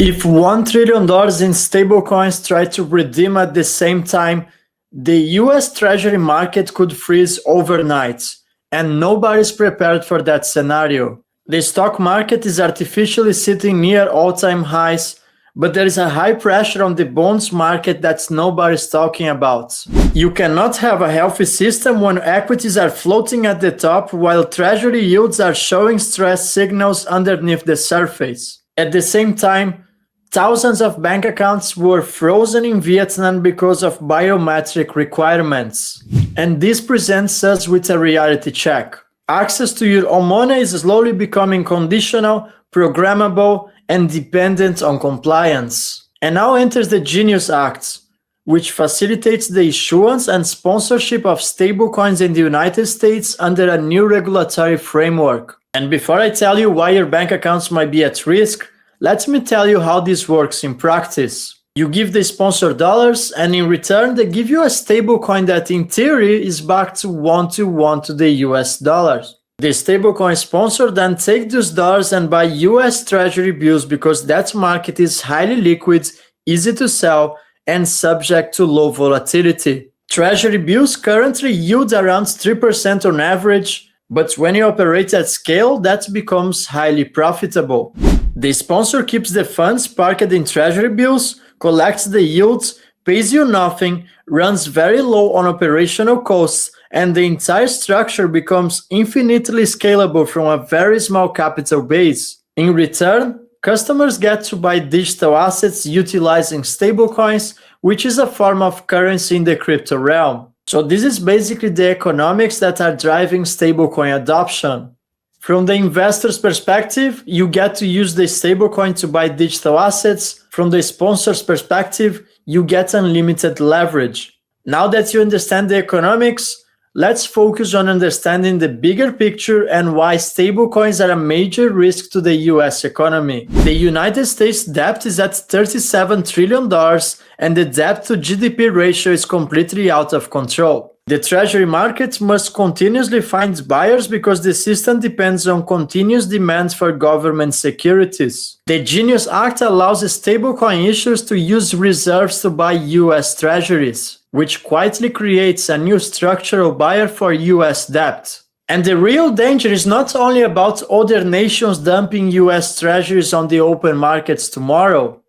If $1 trillion in stablecoins try to redeem at the same time, the US Treasury market could freeze overnight, and nobody's prepared for that scenario. The stock market is artificially sitting near all-time highs, but there is a high pressure on the bonds market that nobody's talking about. You cannot have a healthy system when equities are floating at the top while Treasury yields are showing stress signals underneath the surface. At the same time, thousands of bank accounts were frozen in Vietnam because of biometric requirements. And this presents us with a reality check. Access to your own money is slowly becoming conditional, programmable, and dependent on compliance. And now enters the Genius Act, which facilitates the issuance and sponsorship of stablecoins in the United States under a new regulatory framework. And before I tell you why your bank accounts might be at risk, let me tell you how this works in practice. You give the sponsor dollars, and in return, they give you a stablecoin that in theory is backed to 1-to-1 to the US dollars. The stablecoin sponsor then takes those dollars and buy US Treasury bills because that market is highly liquid, easy to sell, and subject to low volatility. Treasury bills currently yield around 3% on average, but when you operate at scale, that becomes highly profitable. The sponsor keeps the funds parked in Treasury bills, collects the yields, pays you nothing, runs very low on operational costs, and the entire structure becomes infinitely scalable from a very small capital base. In return, customers get to buy digital assets utilizing stablecoins, which is a form of currency in the crypto realm. So this is basically the economics that are driving stablecoin adoption. From the investor's perspective, you get to use the stablecoin to buy digital assets. From the sponsor's perspective, you get unlimited leverage. Now that you understand the economics, let's focus on understanding the bigger picture and why stablecoins are a major risk to the US economy. The United States debt is at $37 trillion, and the debt to GDP ratio is completely out of control. The Treasury market must continuously find buyers because the system depends on continuous demand for government securities. The Genius Act allows stablecoin issuers to use reserves to buy US Treasuries, which quietly creates a new structural buyer for US debt. And the real danger is not only about other nations dumping US Treasuries on the open markets tomorrow,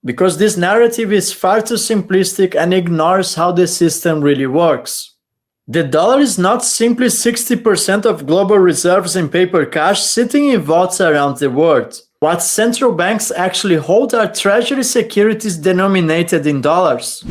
because this narrative is far too simplistic and ignores how the system really works. The dollar is not simply 60% of global reserves in paper cash sitting in vaults around the world. What central banks actually hold are treasury securities denominated in dollars.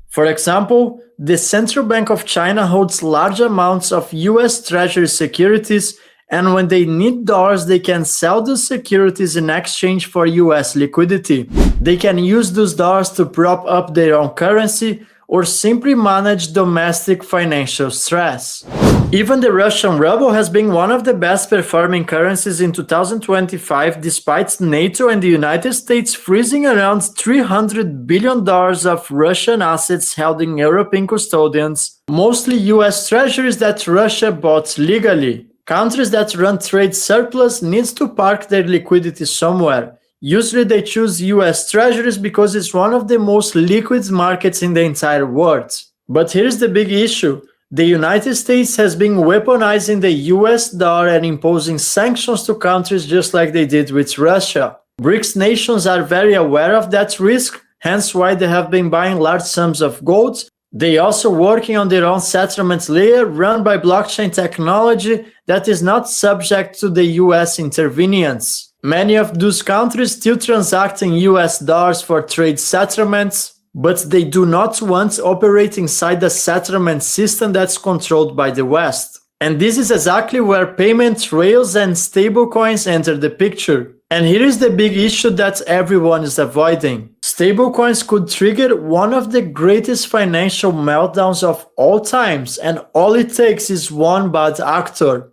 For example, the Central Bank of China holds large amounts of US Treasury securities, and when they need dollars, they can sell those securities in exchange for US liquidity. They can use those dollars to prop up their own currency or simply manage domestic financial stress. Even the Russian ruble has been one of the best performing currencies in 2025, despite NATO and the United States freezing around $300 billion of Russian assets held in European custodians, mostly US treasuries that Russia bought legally. Countries that run trade surplus need to park their liquidity somewhere. Usually they choose US Treasuries because it's one of the most liquid markets in the entire world. But here's the big issue. The United States has been weaponizing the US dollar and imposing sanctions to countries just like they did with Russia. BRICS nations are very aware of that risk, hence why they have been buying large sums of gold. They also working on their own settlement layer run by blockchain technology that is not subject to the US intervenience. Many of those countries still transact in US dollars for trade settlements, but they do not want to operate inside a settlement system that's controlled by the West. And this is exactly where payment rails and stablecoins enter the picture. And here is the big issue that everyone is avoiding. Stablecoins could trigger one of the greatest financial meltdowns of all times, and all it takes is one bad actor.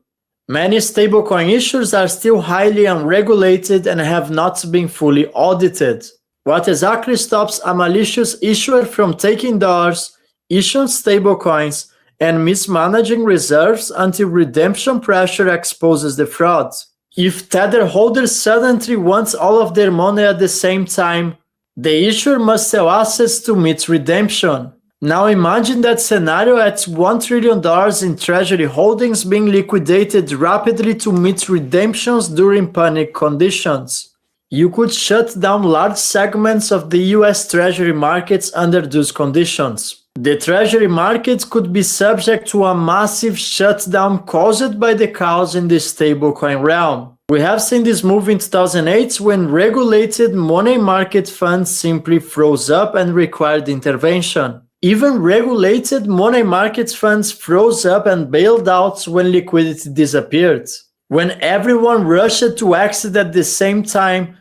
Many stablecoin issuers are still highly unregulated and have not been fully audited. What exactly stops a malicious issuer from taking dollars, issuing stablecoins, and mismanaging reserves until redemption pressure exposes the fraud? If Tether holders suddenly want all of their money at the same time, the issuer must sell assets to meet redemption. Now imagine that scenario at $1 trillion in Treasury holdings being liquidated rapidly to meet redemptions during panic conditions. You could shut down large segments of the US Treasury markets under those conditions. The Treasury market could be subject to a massive shutdown caused by the chaos in the stablecoin realm. We have seen this move in 2008 when regulated money market funds simply froze up and required intervention. Even regulated money market funds froze up and bailed out when liquidity disappeared. When everyone rushed to exit at the same time,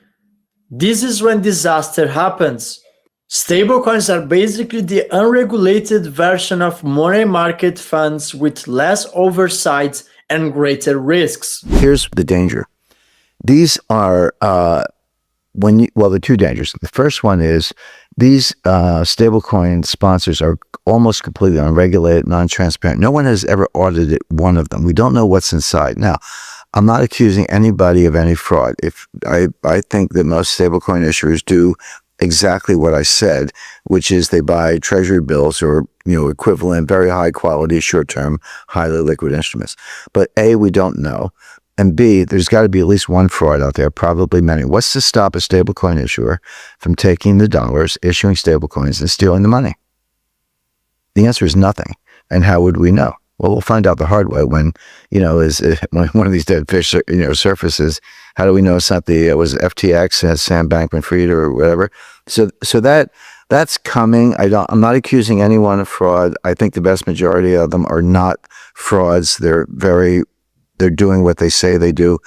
this is when disaster happens. Stablecoins are basically the unregulated version of money market funds with less oversight and greater risks. Here's the danger. These are there are two dangers. The first one is these stablecoin sponsors are almost completely unregulated, non-transparent. No one has ever audited one of them. We don't know what's inside. Now, I'm not accusing anybody of any fraud. If I think that most stablecoin issuers do exactly what I said, which is they buy treasury bills or equivalent, very high quality, short-term, highly liquid instruments. But A, we don't know. And B, there's got to be at least one fraud out there, probably many. What's to stop a stablecoin issuer from taking the dollars, issuing stablecoins, and stealing the money? The answer is nothing. And how would we know? Well, we'll find out the hard way when, when one of these dead fish, surfaces. How do we know it's not was it FTX, Sam Bankman-Fried or whatever? So that's coming. I'm not accusing anyone of fraud. I think the vast majority of them are not frauds. They're doing what they say they do.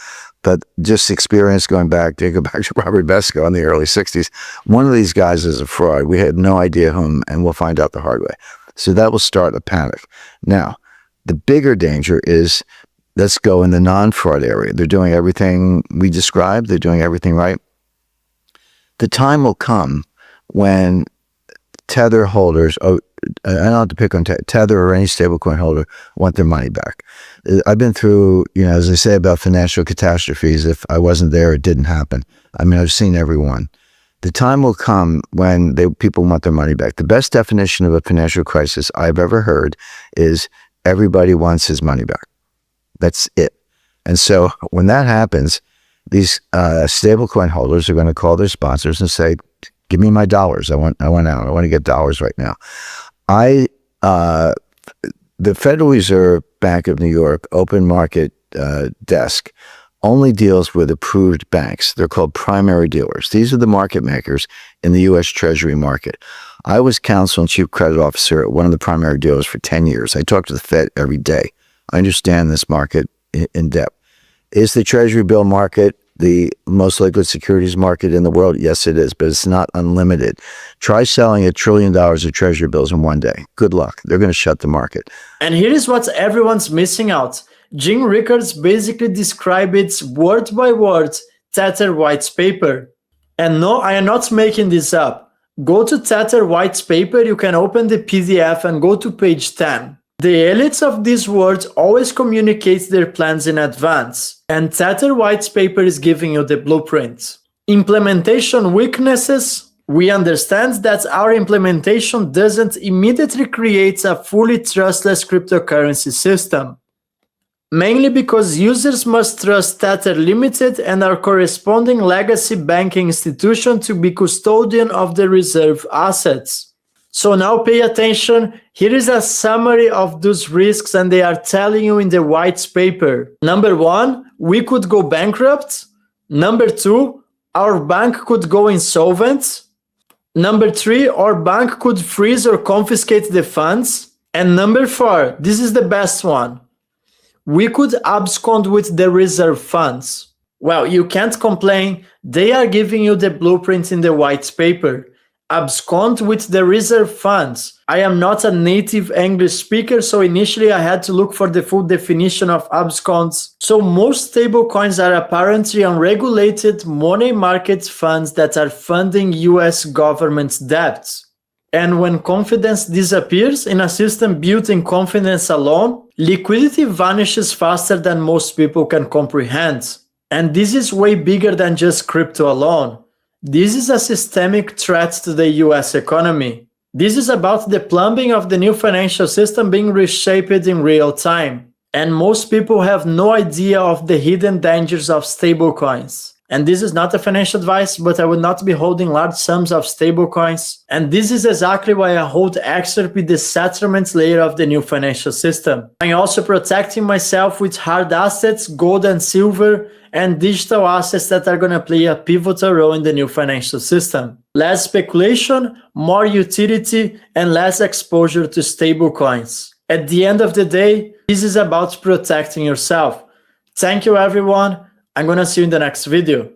But just experience to go back to Robert Vesco in the early 60s. One of these guys is a fraud. We had no idea whom, and we'll find out the hard way. So that will start a panic. Now, the bigger danger is, let's go in the non-fraud area. They're doing everything we described. They're doing everything right. The time will come when Tether holders, I don't have to pick on Tether or any stablecoin holder, want their money back. I've been through, as I say about financial catastrophes, if I wasn't there, it didn't happen. I've seen every one. The time will come when people want their money back. The best definition of a financial crisis I've ever heard is everybody wants his money back. That's it. And so when that happens, these stablecoin holders are going to call their sponsors and say, give me my dollars. I want out. I want to get dollars right now. The Federal Reserve Bank of New York open market desk only deals with approved banks. They're called primary dealers. These are the market makers in the U.S. Treasury market. I was counsel and chief credit officer at one of the primary dealers for 10 years. I talk to the Fed every day. I understand this market in depth. Is the Treasury bill market the most liquid securities market in the world? Yes, it is, but it's not unlimited. Try selling $1 trillion of Treasury bills in one day. Good luck. They're going to shut the market. And here is what everyone's missing out. Jim Rickards basically described it word by word, Tether Whitepaper. And no, I am not making this up. Go to Tether Whitepaper, you can open the PDF and go to page 10. The elites of this world always communicate their plans in advance, and Tether Whitepaper is giving you the blueprint. Implementation weaknesses. We understand that our implementation doesn't immediately create a fully trustless cryptocurrency system, mainly because users must trust Tether Limited and our corresponding legacy banking institution to be custodian of the reserve assets. So now pay attention. Here is a summary of those risks, and they are telling you in the white paper. Number 1, we could go bankrupt. Number 2, our bank could go insolvent. Number 3, our bank could freeze or confiscate the funds. And number 4, this is the best one. We could abscond with the reserve funds. Well, you can't complain. They are giving you the blueprint in the white paper. Abscond with the reserve funds. I am not a native English speaker, so initially I had to look for the full definition of absconds. So most stablecoins are apparently unregulated money market funds that are funding US government debts. And when confidence disappears in a system built in confidence alone, liquidity vanishes faster than most people can comprehend. And this is way bigger than just crypto alone. This is a systemic threat to the US economy. This is about the plumbing of the new financial system being reshaped in real time. And most people have no idea of the hidden dangers of stablecoins. And this is not a financial advice, but I would not be holding large sums of stablecoins. And this is exactly why I hold XRP, the settlement layer of the new financial system. I'm also protecting myself with hard assets, gold and silver, and digital assets that are going to play a pivotal role in the new financial system. Less speculation, more utility, and less exposure to stablecoins. At the end of the day, this is about protecting yourself. Thank you, everyone. I'm going to see you in the next video.